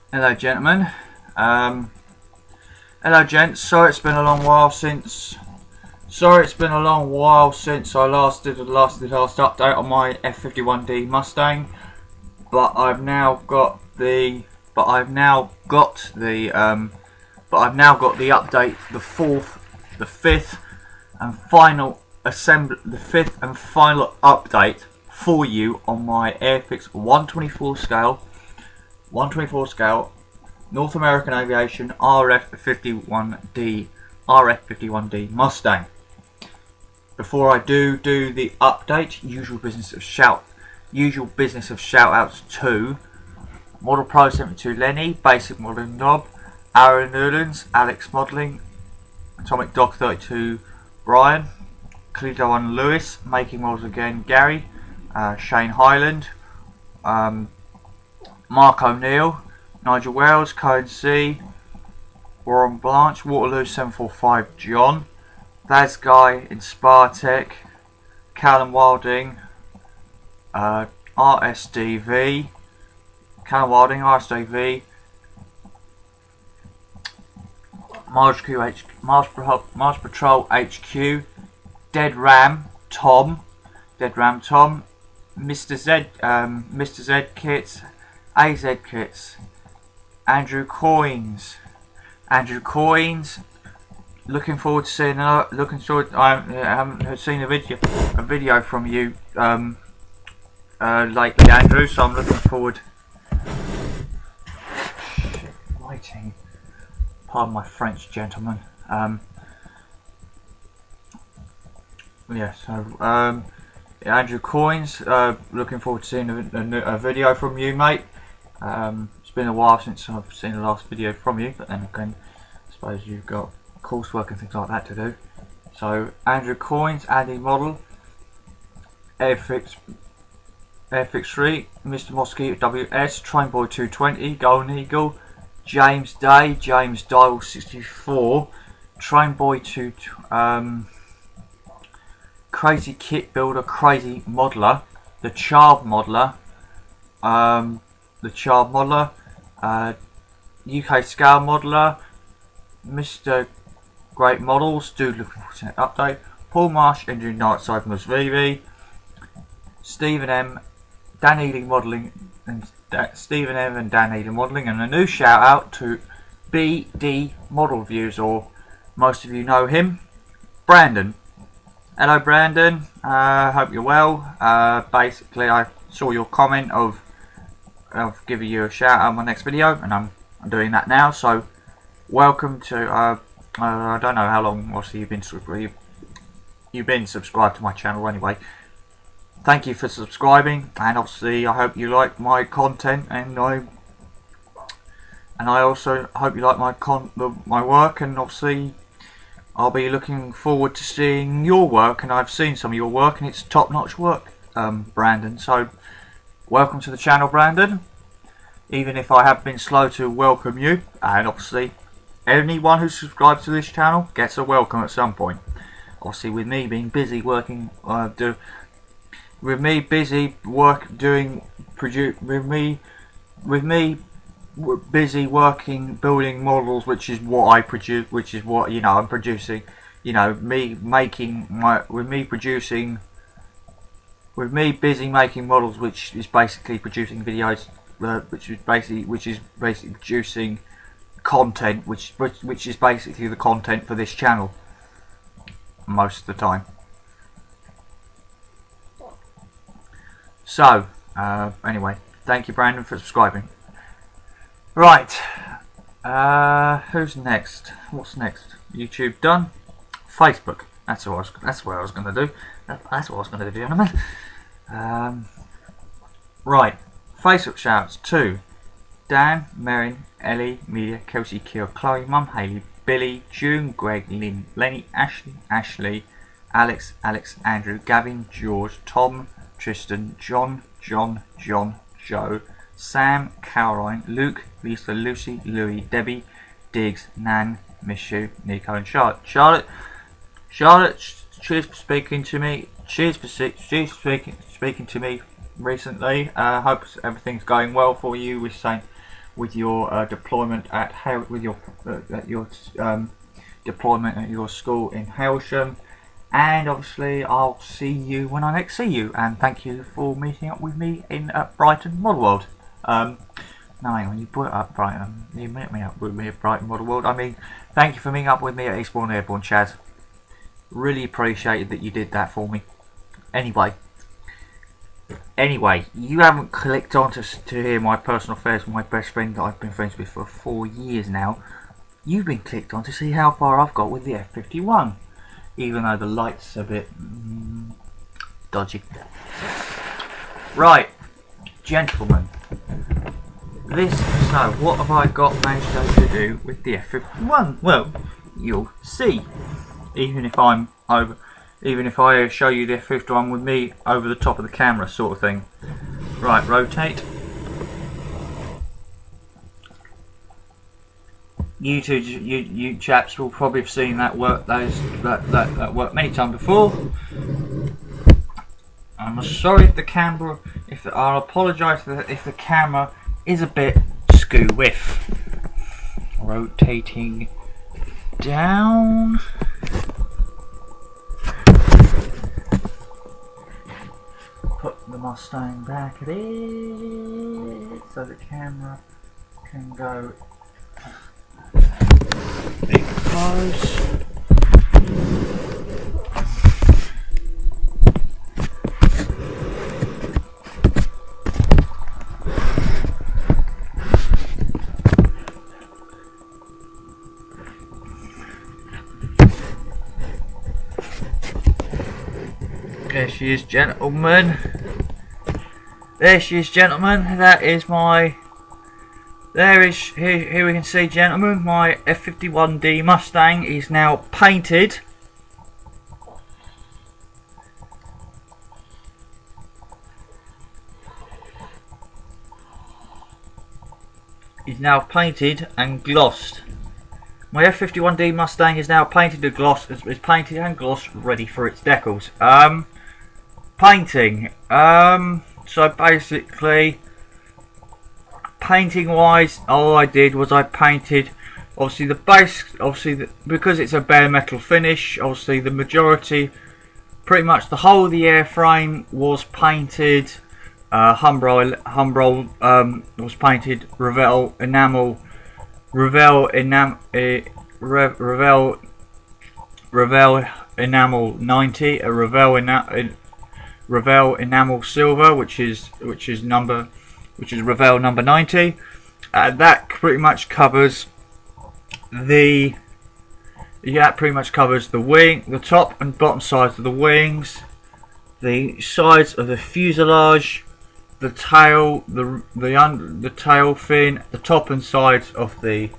Hello gentlemen, hello gents, sorry it's been a long while since I last did the last update on my F-51d Mustang, but I've now got the update, the fifth and final update for you on my Airfix 124 scale North American Aviation rf-51d Mustang. Before I do the update, usual business of shout outs to Model Pro 72 Lenny, Basic Modelling Knob, Aaron Newlands, Alex Modelling, Atomic Dog 32 Brian, Clito and Lewis, Making Models Again Gary, Shane Highland, Mark O'Neill, Nigel Wells, Cohen C, Warren Blanche, Waterloo 745 John, Thaz Guy in Spartech, Callum Wilding, RSDV, Mars Patrol HQ, Dead Ram Tom, Mr. Z Kits, AZ Kits, Andrew Coins. Looking forward to seeing. I haven't seen a video from you lately, Andrew. So I'm looking forward. Waiting. Pardon my French, gentlemen. Andrew Coins. Looking forward to seeing a video from you, mate. It's been a while since I've seen the last video from you, but then again, I suppose you've got coursework and things like that to do. So Andrew Coins, Andy Model, Airfix 3, Mr. Mosquito WS, Trainboy 220, Golden Eagle, James Day, James Dial 64, Trainboy 2, Crazy Kit Builder, Crazy Modeler, the Child Modeler, UK Scale Modeler, Mr. Great Models, Dude looking for an update, Paul Marsh, Engine Nightside Musvivi, Stephen M, Dan Ealing Modelling, and Stephen M and Dan Ealing Modelling, and a new shout out to BD Model Views, or most of you know him, Brandon. Hello Brandon, hope you're well. Basically I saw your comment of giving you a shout out on my next video, and I'm doing that now, so welcome to I don't know how long obviously you've been subscribed to my channel anyway. Thank you for subscribing, and obviously I hope you like my content, and I also hope you like my work, and obviously I'll be looking forward to seeing your work, and I've seen some of your work and it's top-notch work, Brandon. So welcome to the channel, Brandon, even if I have been slow to welcome you, and obviously anyone who subscribes to this channel gets a welcome at some point. Obviously with me being busy working, busy working building models, which is what I produce, which is what I'm producing, with me busy making models, which is basically producing videos, which is basically producing content, which is basically the content for this channel most of the time. So anyway, thank you Brandon for subscribing. Right, who's next? What's next? YouTube done. Facebook. That's what I was going to do. That's what I was going to do, gentlemen. Right, Facebook shouts to Dan, Merrin, Ellie, Media, Kelsey, Kier, Chloe, Mum, Haley, Billy, June, Greg, Lynn, Lenny, Ashley, Alex, Andrew, Gavin, George, Tom, Tristan, John, Joe, Sam, Caroline, Luke, Lisa, Lucy, Louie, Debbie, Diggs, Nan, Mishu, Nico, and Charlotte. Charlotte, cheers for speaking to me. Cheers for speaking to me recently. Hope everything's going well for you with with your deployment at deployment at your school in Hailsham. And obviously I'll see you when I next see you, and thank you for meeting up with me in Brighton Model World. No, hang on, you brought up Brighton. You met me up with me at Brighton Model World. I mean, thank you for meeting up with me at Eastbourne Airborne, Chaz. Really appreciated that you did that for me. Anyway, you haven't clicked on to hear my personal affairs with my best friend that I've been friends with for 4 years now. You've been clicked on to see how far I've got with the F-51, even though the light's a bit dodgy. Right, gentlemen, so what have I managed to do with the F-51? Well, you'll see. Even if I show you the F-51 with me over the top of the camera, sort of thing. Right, rotate. You chaps will probably have seen that work. That work many times before. I'm sorry if the camera. I apologise if the camera is a bit skew-whiff. Rotating down. Put the Mustang back a bit so the camera can go big close. There she is, gentlemen. There she is, gentlemen. That is my. Here we can see, gentlemen, my F-51D Mustang is now painted. Is now painted and glossed. My F-51D Mustang is now painted and glossed. Is painted and glossed, ready for its decals. Painting. So basically, painting wise, all I did was I painted obviously the base, because it's a bare metal finish, obviously the majority, pretty much the whole of the airframe was painted Humbrol was painted Revell enamel enamel 90, a Revell enamel silver, which is Revell number 90. That pretty much covers the wing, the top and bottom sides of the wings, the sides of the fuselage, the tail, the tail fin, the top and sides of the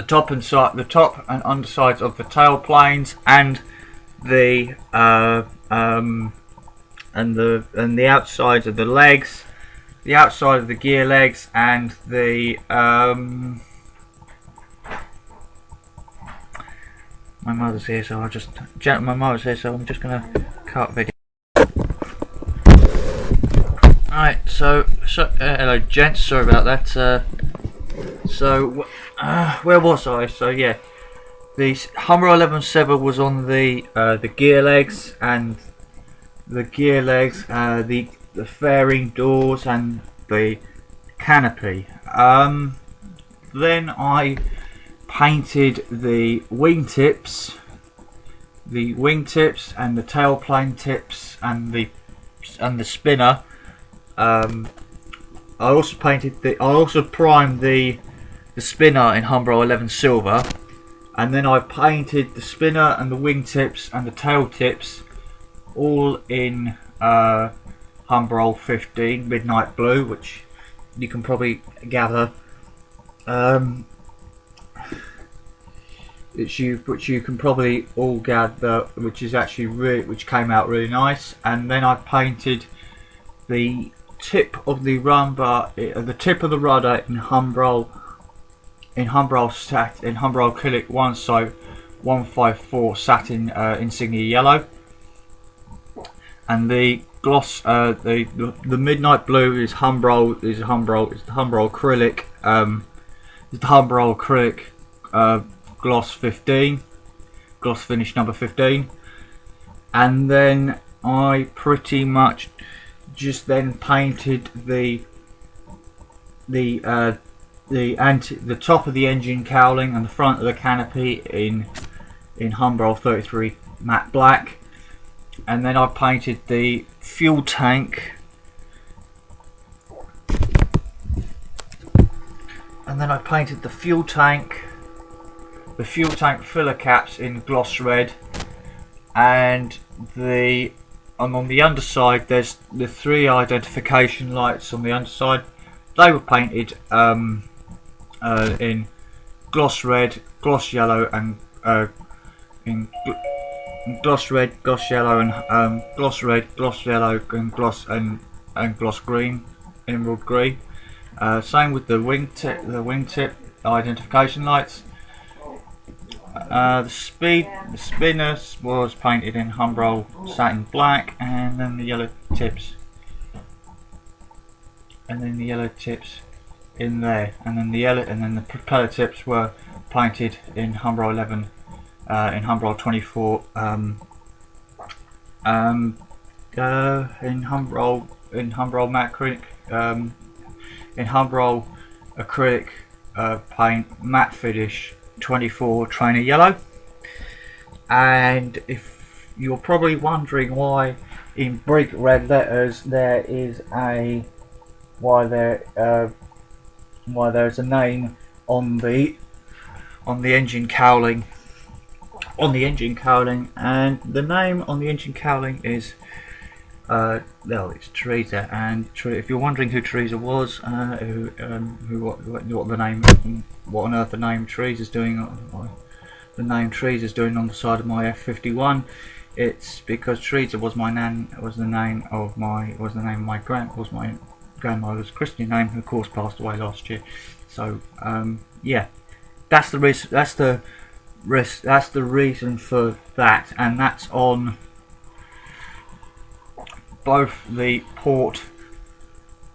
top and undersides of the tail planes, and the outsides of the legs, the outside of the gear legs, and the my mother's here, so I'm just gonna cut video. Alright, so hello gents, sorry about that. Where was I? So yeah, the Hummer 11.7 was on the gear legs, and the fairing doors and the canopy. Then I painted the wingtips and the tailplane tips and the spinner. I also primed the spinner in Humbrol 11 silver, and then I painted the spinner and the wingtips and the tail tips all in Humbrol 15 midnight blue, which you can probably gather, which you can probably all gather, which came out really nice. And then I painted the tip of the rudder in Humbrol acrylic 154 satin insignia yellow, and the gloss. The midnight blue is Humbrol acrylic. The Humbrol acrylic gloss 15, gloss finish number 15, and then I pretty much just then painted the top of the engine cowling and the front of the canopy in Humbrol 33 matte black, and then I painted the fuel tank, filler caps in gloss red, and on the underside there's the 3 identification lights on the underside. They were painted in gloss red, gloss yellow, and gloss red, gloss yellow, and gloss red, gloss yellow, and gloss green, emerald green. Same with the wingtip identification lights. The spinners was painted in Humbrol satin black, and then the yellow tips, in there, and then the propeller tips were painted in Humbrol 11, in Humbrol 24, in Humbrol matte acrylic, in Humbrol acrylic paint matte finish 24 trainer yellow. And if you're probably wondering why in brick red letters there's a name on the engine cowling, and the name on the engine cowling is it's Teresa. And if you're wondering who Teresa was, what on earth the name Teresa's doing on the side of my F51, it's because Teresa was my grandmother's Christian name, who of course passed away last year. So yeah, that's the reason for that, and that's on both the port.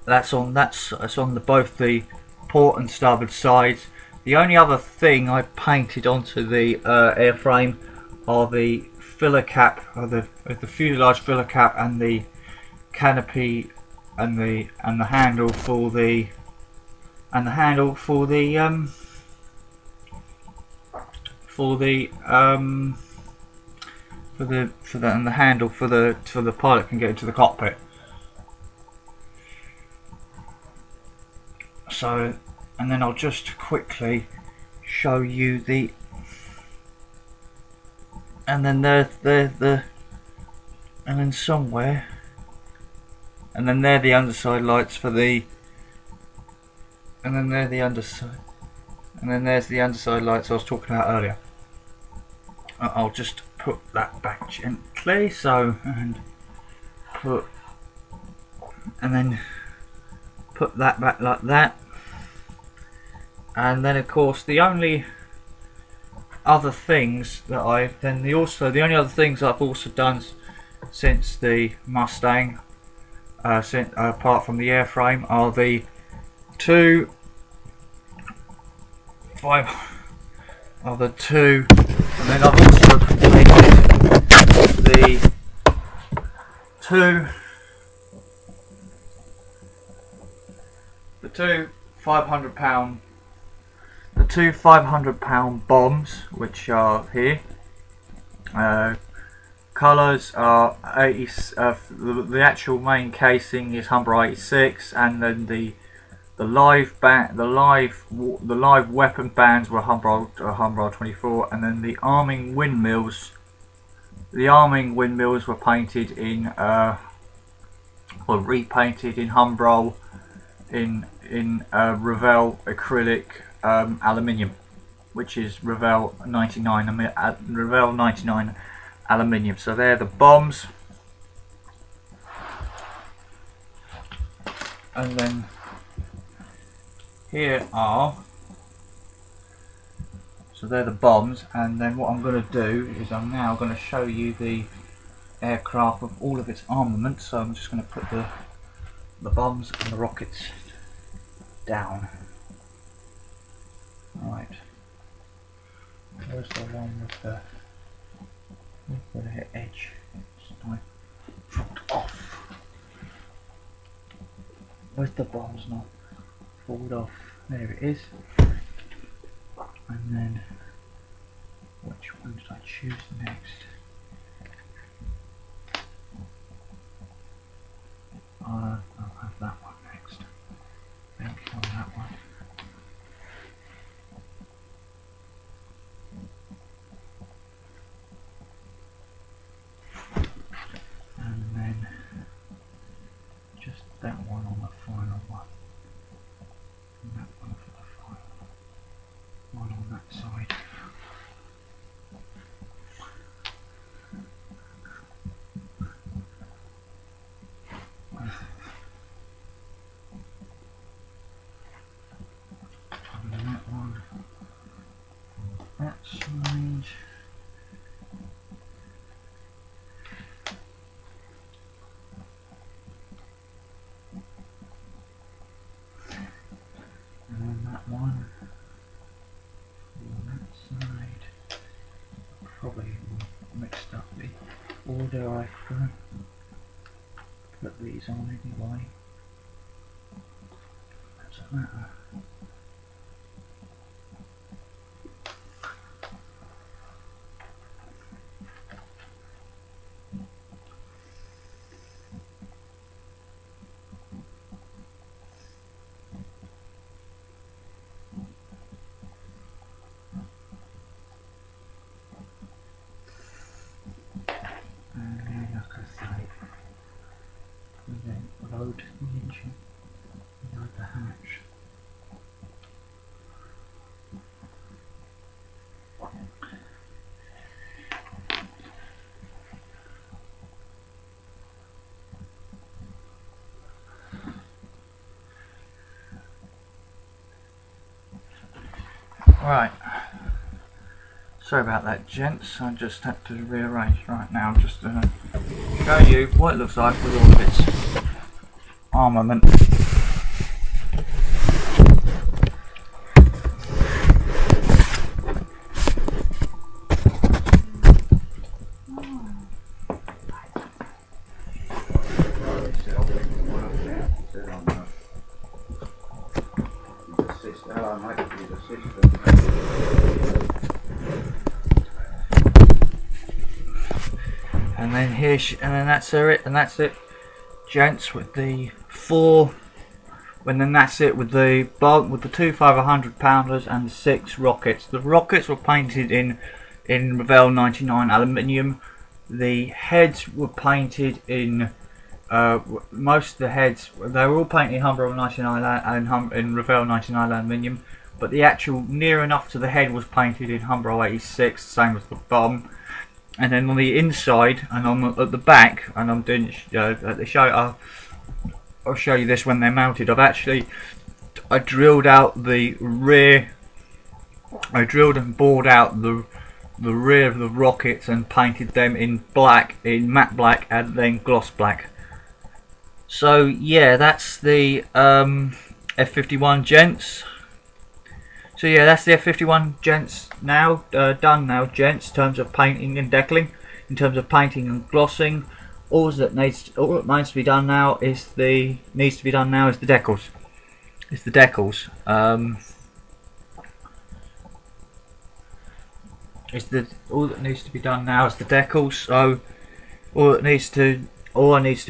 That's on both the port and starboard sides. The only other thing I painted onto the airframe are the filler cap, or the fuselage filler cap, and the canopy, and the handle for the and the handle for the pilot can get into the cockpit. So, and then I'll just quickly show you the, and then and then somewhere, and then there the underside lights for the, and then there the underside, and then there's the underside lights I was talking about earlier. I'll just put that back gently, so, and then put that back like that. And then of course the only other things that I've also done since the Mustang, apart from the airframe, are the two, and then I've also completed the two 500-pound bombs, which are here. Colours are 80. The actual main casing is Humbrol 86, and then the live weapon bands were Humbrol 24, and then the arming windmills were painted in repainted in Humbrol in Revell acrylic aluminium, which is Revell 99 aluminium. So they're the bombs, and then here are, so they're the bombs. And then what I'm going to do is I'm now going to show you the aircraft with all of its armament. So I'm just going to put the bombs and the rockets down. Right. Where's the one with the edge? I dropped off. Where's the bombs not pulled off? There it is. And then, which one did I choose next? I'll have that one next. Thank you on that one. And then just that one on the final one. And that one for the final one on that side. And that one on that side. And then that one on that side. Probably mixed up the order I've put these on anyway. Doesn't matter. And then, like I say, we then load the engine, load the hatch. Right, sorry about that, gents. I just had to rearrange right now just to show you what it looks like with all of its armament. And then and then that's it, gents, with the four. And then that's it with the two 500 pounders and the 6 rockets. The rockets were painted in Revell 99 aluminium. The heads were painted in most of the heads. They were all painted in Revell 99 aluminium. But the actual near enough to the head was painted in Revell 86, same as the bomb. And then on the inside and at the back, and I'm doing at the show. I'll show you this when they're mounted. I drilled out the rear. I drilled and bored out the rear of the rockets and painted them in black, in matte black, and then gloss black. So yeah, that's the F-51, gents. So yeah, that's the F-51, gents. Now done now, gents. In terms of painting and decaling, in terms of painting and glossing, all that needs to be done now is the decals. It's the decals. All that needs to be done now is the decals. So all I need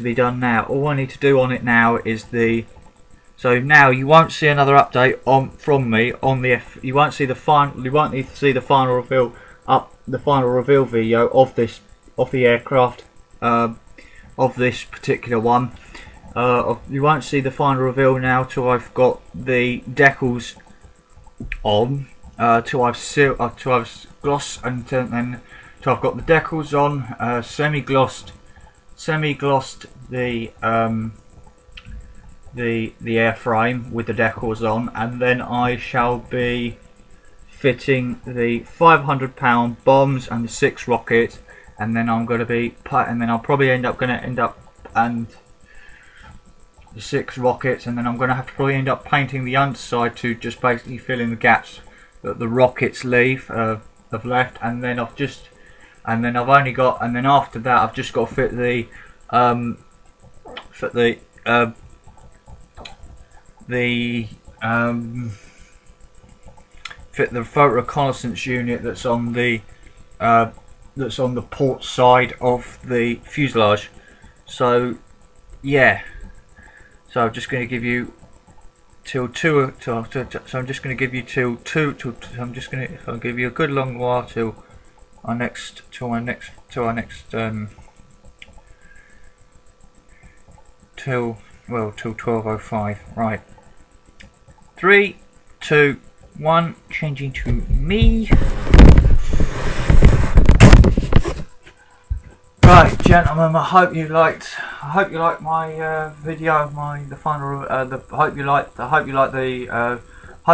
to do on it now is the. So now you won't see another update from me on the F. You won't see the final. You won't need to see the final reveal video of the aircraft, of this particular one. You won't see the final reveal now till I've got the decals on. Till I've glossed and then till I've got the decals on. Semi-glossed the airframe with the decals on, and then I shall be fitting the 500-pound bombs and the 6 rockets and then I'm going to be and then I'll probably end up and the 6 rockets, and then I'm going to have to probably end up painting the underside to just basically fill in the gaps that the rockets have left, and then I've only got, and then after that I've just got to fit the photo reconnaissance unit that's on the port side of the fuselage. So yeah, so I'm just going to give you I'll give you a good long while till our next till 12:05. Right, 3, 2, 1, changing to me. Right, gentlemen, I hope you liked my video, hope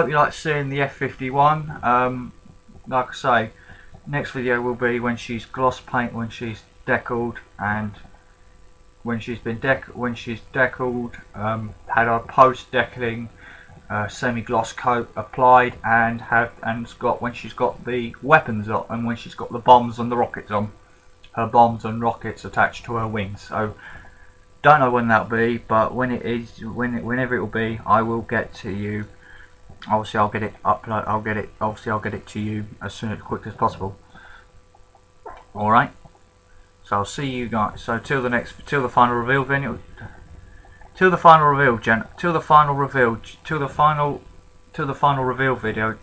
you like seeing the F-51. Like I say, next video will be when she's gloss paint, when she's deckled, and when she's deckled, had our post deckling semi-gloss coat applied, and when she's got the weapons on, and when she's got the bombs and the rockets on, her bombs and rockets attached to her wings. So don't know when that'll be, but when it is, whenever it will be, I will get to you. Obviously I'll get it to you as quick as possible. Alright, so I'll see you guys. So till the final reveal, video,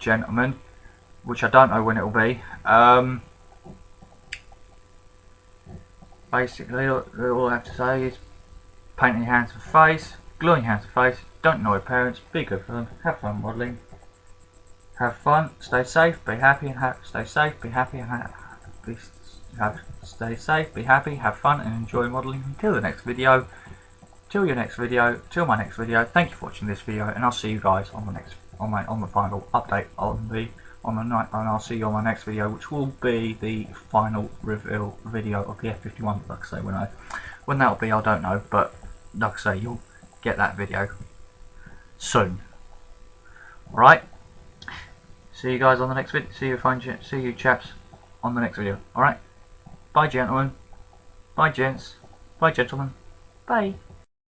gentlemen, which I don't know when it will be. Basically, all I have to say is painting your hands and face, gluing hands and face, don't annoy your parents, be good for them, have fun modelling, have fun, stay safe, be happy, and stay safe, be happy, and stay safe, be happy, have fun, and enjoy modelling until the next video. Till my next video. Thank you for watching this video, and I'll see you guys on the final update and I'll see you on my next video, which will be the final reveal video of the F-51. Like I say, when that'll be, I don't know, but like I say, you'll get that video soon. Alright, see you guys on the next video. See you chaps on the next video. Alright, bye gentlemen, bye gents, bye gentlemen, bye.